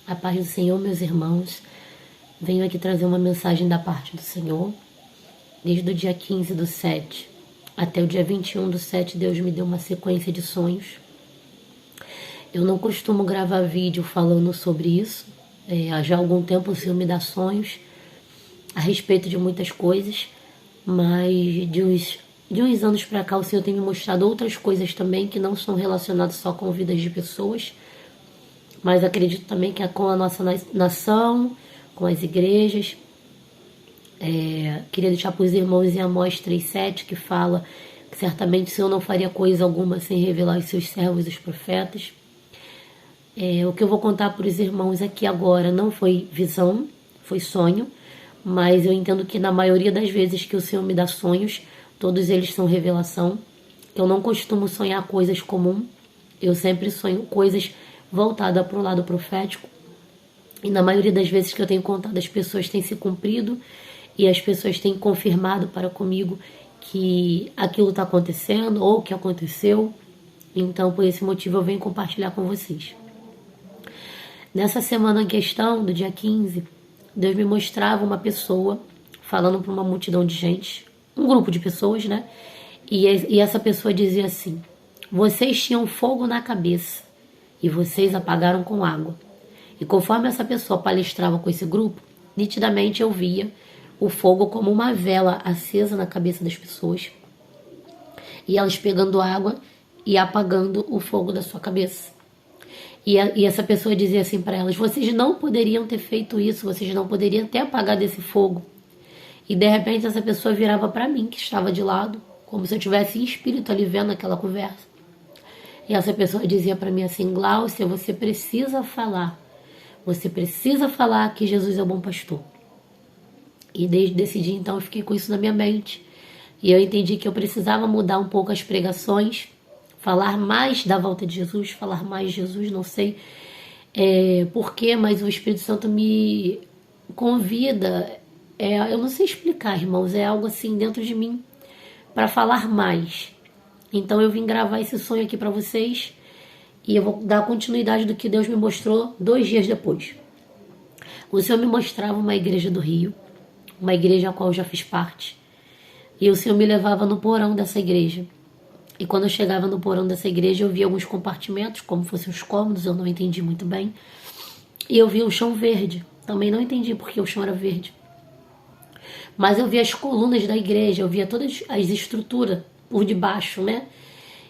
A paz do Senhor, meus irmãos. Venho aqui trazer uma mensagem da parte do Senhor. Desde o dia 15/7 até o dia 21/7, Deus me deu uma sequência de sonhos. Eu não costumo gravar vídeo falando sobre isso. Já há algum tempo o Senhor me dá sonhos a respeito de muitas coisas, mas de uns anos para cá o Senhor tem me mostrado outras coisas também que não são relacionadas só com vidas de pessoas, mas acredito também que é com a nossa nação, com as igrejas. Queria deixar para os irmãos em Amós 3,7, que fala que certamente o Senhor não faria coisa alguma sem revelar os seus servos, os profetas. O que eu vou contar para os irmãos aqui agora não foi visão, foi sonho, mas eu entendo que na maioria das vezes que o Senhor me dá sonhos, todos eles são revelação. Eu não costumo sonhar coisas comuns, eu sempre sonho coisas voltadas para o lado profético. E na maioria das vezes que eu tenho contado, as pessoas têm se cumprido e as pessoas têm confirmado para comigo que aquilo está acontecendo ou que aconteceu. Então, por esse motivo, eu venho compartilhar com vocês. Nessa semana em questão, do dia 15, Deus me mostrava uma pessoa falando para uma multidão de gente, um grupo de pessoas, né? E essa pessoa dizia assim: vocês tinham fogo na cabeça e vocês apagaram com água. E conforme essa pessoa palestrava com esse grupo, nitidamente eu via o fogo como uma vela acesa na cabeça das pessoas, e elas pegando água e apagando o fogo da sua cabeça. E essa pessoa dizia assim para elas: vocês não poderiam ter feito isso, vocês não poderiam ter apagado esse fogo. E de repente essa pessoa virava para mim, que estava de lado, como se eu tivesse em espírito ali vendo aquela conversa. E essa pessoa dizia para mim assim: Gláucia, você precisa falar que Jesus é o bom pastor. E desde esse dia então eu fiquei com isso na minha mente. E eu entendi que eu precisava mudar um pouco as pregações, falar mais da volta de Jesus, falar mais de Jesus, não sei porquê, mas o Espírito Santo me convida, eu não sei explicar, irmãos, é algo assim dentro de mim, para falar mais. Então eu vim gravar esse sonho aqui para vocês, e eu vou dar continuidade do que Deus me mostrou 2 dias depois. O Senhor me mostrava uma igreja do Rio, uma igreja a qual eu já fiz parte, e o Senhor me levava no porão dessa igreja. E quando eu chegava no porão dessa igreja, eu via alguns compartimentos, como fossem os cômodos, eu não entendi muito bem. E eu via o chão verde, também não entendi porque o chão era verde. Mas eu via as colunas da igreja, eu via todas as estruturas por debaixo, né?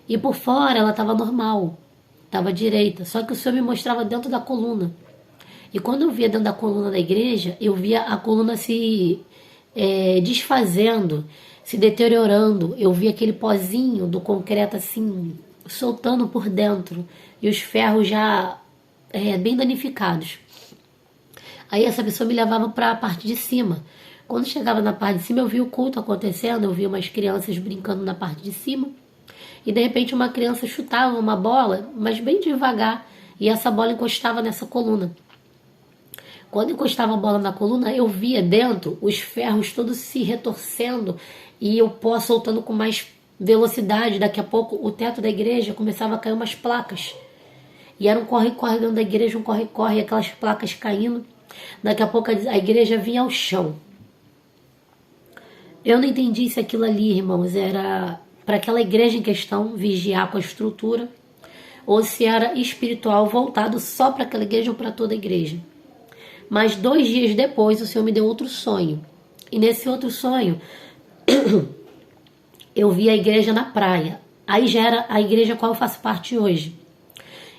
E por fora ela estava normal, estava direita, só que o Senhor me mostrava dentro da coluna. E quando eu via dentro da coluna da igreja, eu via a coluna se desfazendo, se deteriorando. Eu via aquele pozinho do concreto assim, soltando por dentro, e os ferros já bem danificados. Aí essa pessoa me levava para a parte de cima. Quando chegava na parte de cima, eu via o culto acontecendo, eu via umas crianças brincando na parte de cima, e de repente uma criança chutava uma bola, mas bem devagar, e essa bola encostava nessa coluna. Quando encostava a bola na coluna, eu via dentro os ferros todos se retorcendo e o pó soltando com mais velocidade. Daqui a pouco o teto da igreja começava a cair umas placas. E era um corre-corre dentro da igreja, um corre-corre, aquelas placas caindo. Daqui a pouco a igreja vinha ao chão. Eu não entendi se aquilo ali, irmãos, era para aquela igreja em questão vigiar com a estrutura, ou se era espiritual voltado só para aquela igreja ou para toda a igreja. Mas 2 dias depois o Senhor me deu outro sonho. E nesse outro sonho eu vi a igreja na praia. Aí já era a igreja a qual eu faço parte hoje.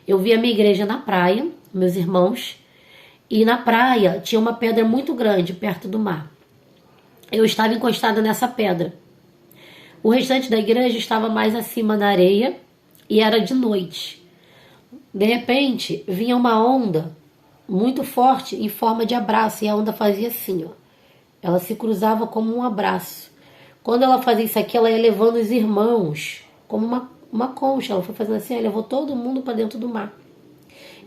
Eu vi a minha igreja na praia, meus irmãos, e na praia tinha uma pedra muito grande perto do mar. Eu estava encostada nessa pedra. O restante da igreja estava mais acima na areia e era de noite. De repente vinha uma onda muito forte em forma de abraço, e a onda fazia assim, ó. Ela se cruzava como um abraço. Quando ela fazia isso aqui, ela ia levando os irmãos como uma concha. Ela foi fazendo assim, ela levou todo mundo para dentro do mar.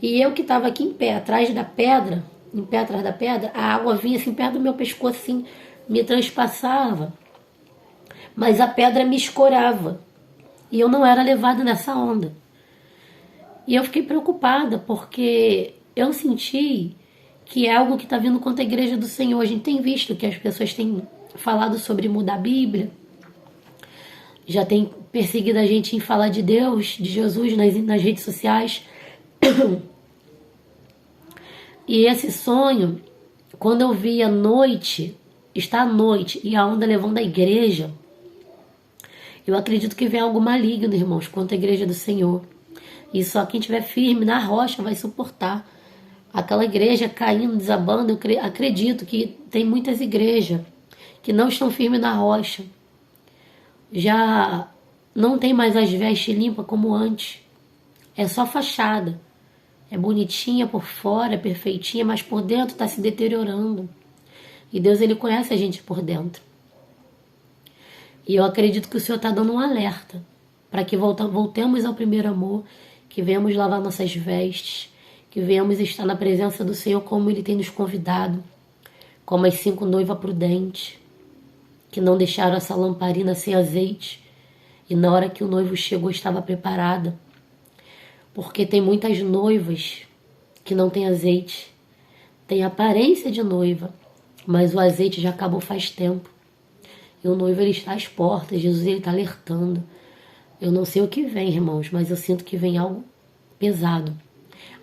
E eu que estava aqui em pé, atrás da pedra, em pé atrás da pedra, a água vinha assim perto do meu pescoço, assim, me transpassava. Mas a pedra me escorava e eu não era levada nessa onda. E eu fiquei preocupada, porque eu senti que é algo que está vindo contra a igreja do Senhor. A gente tem visto que as pessoas têm falado sobre mudar a Bíblia, já tem perseguido a gente em falar de Deus, de Jesus nas redes sociais. E esse sonho, quando eu vi à noite, está à noite, e a onda levando a igreja, eu acredito que vem algo maligno, irmãos, contra a igreja do Senhor. E só quem estiver firme na rocha vai suportar. Aquela igreja caindo, desabando, eu acredito que tem muitas igrejas que não estão firmes na rocha. Já não tem mais as vestes limpas como antes. É só fachada. É bonitinha por fora, é perfeitinha, mas por dentro está se deteriorando. E Deus, Ele conhece a gente por dentro. E eu acredito que o Senhor está dando um alerta para que voltemos ao primeiro amor, que venhamos lavar nossas vestes, que venhamos estar na presença do Senhor como Ele tem nos convidado, como as 5 noivas prudentes, que não deixaram essa lamparina sem azeite, e na hora que o noivo chegou estava preparada. Porque tem muitas noivas que não têm azeite, tem aparência de noiva, mas o azeite já acabou faz tempo. E o noivo, ele está às portas, Jesus, ele está alertando. Eu não sei o que vem, irmãos, mas eu sinto que vem algo pesado.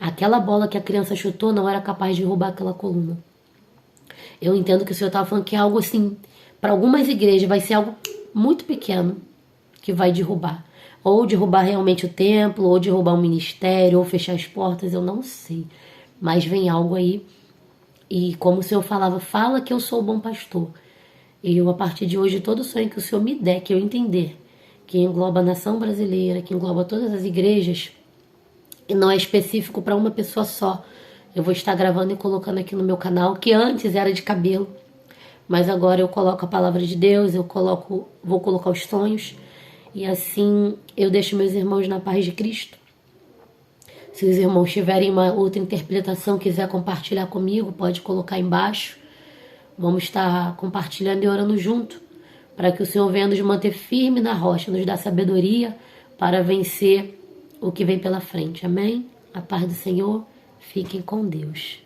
Aquela bola que a criança chutou não era capaz de derrubar aquela coluna. Eu entendo que o Senhor estava falando que é algo assim, para algumas igrejas vai ser algo muito pequeno que vai derrubar. Ou derrubar realmente o templo, ou derrubar o ministério, ou fechar as portas, eu não sei. Mas vem algo aí. E como o Senhor falava, fala que eu sou o bom pastor. E eu, a partir de hoje, todo sonho que o Senhor me der, que eu entender, que engloba a nação brasileira, que engloba todas as igrejas, e não é específico para uma pessoa só. Eu vou estar gravando e colocando aqui no meu canal, que antes era de cabelo, mas agora eu coloco a palavra de Deus, vou colocar os sonhos, e assim eu deixo meus irmãos na paz de Cristo. Se os irmãos tiverem uma outra interpretação, quiser compartilhar comigo, pode colocar embaixo. Vamos estar compartilhando e orando junto, para que o Senhor venha nos manter firme na rocha, nos dá sabedoria para vencer o que vem pela frente. Amém? A paz do Senhor. Fiquem com Deus.